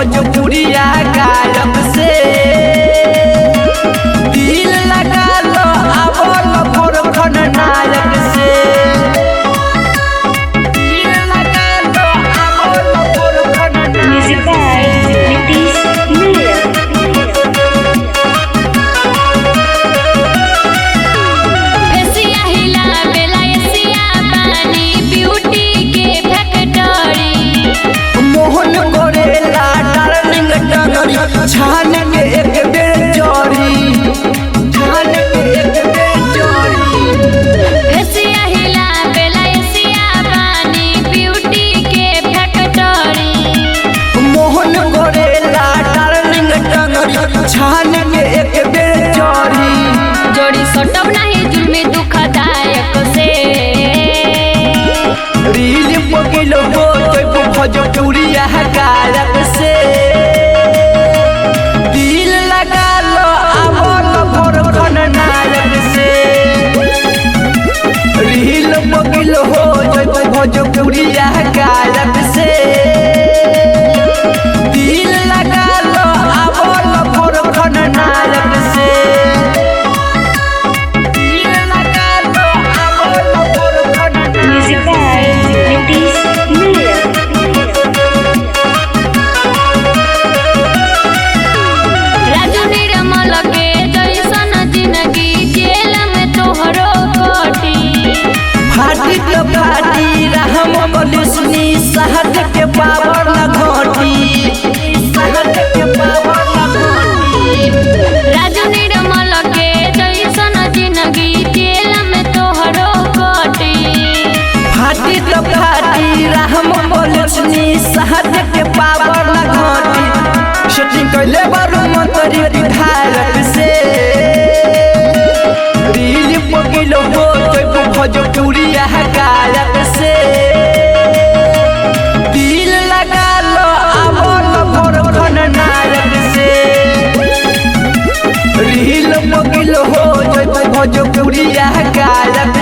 भोजपुरिया गायक से दिल लगा लो आवल गोरखन नायक से दिल लगा लो आवल गोरखन Music by Nitish Miller. Asia हिला बेला एशिया पानी ब्यूटी के फैक्टरी मोहन गोरेला डार्लिंग टंगरी छान के एक बेर जोड़ी छान के एक बेर जोड़ी एशिया हिला बेला एशिया पानी ब्यूटी के फैक्टरी मोहन गोरेला डार्लिंग टंगरी छान के एक बेर जोड़ी जोड़ी सटब नहीं जुल्मी दुखदायक से रील पकिल हो तो भोजपुरिया गायक से दिल लगा लो आवल गोरखन नायक से रील पकिल हो तो भोजपुरिया गायक से दिल लगा लो आवल गोरखन नायक से दिल लगा लो आवल गोरखन Music by Nitish Miller. Raju निर्मल के जैसन जिंदगी जेल में तोहरो कटी फाटी तो फाटी रहम बलिसनी शहद के पावर न घोटी शहद के पावर न घोटी राजू निर्मल के जैसन जिंदगी जेल में तोहरो कटी फाटी तो फाटी रहम बलिसनी शहद के पावर न घोटी शूटिंग कैले बारू मंत्री विधायक से रील पकिल हो तो भोजपुरिया गायक से दिल लगा लो आवल गोरखन नायक से रील पकिल हो तो भोजपुरिया गायक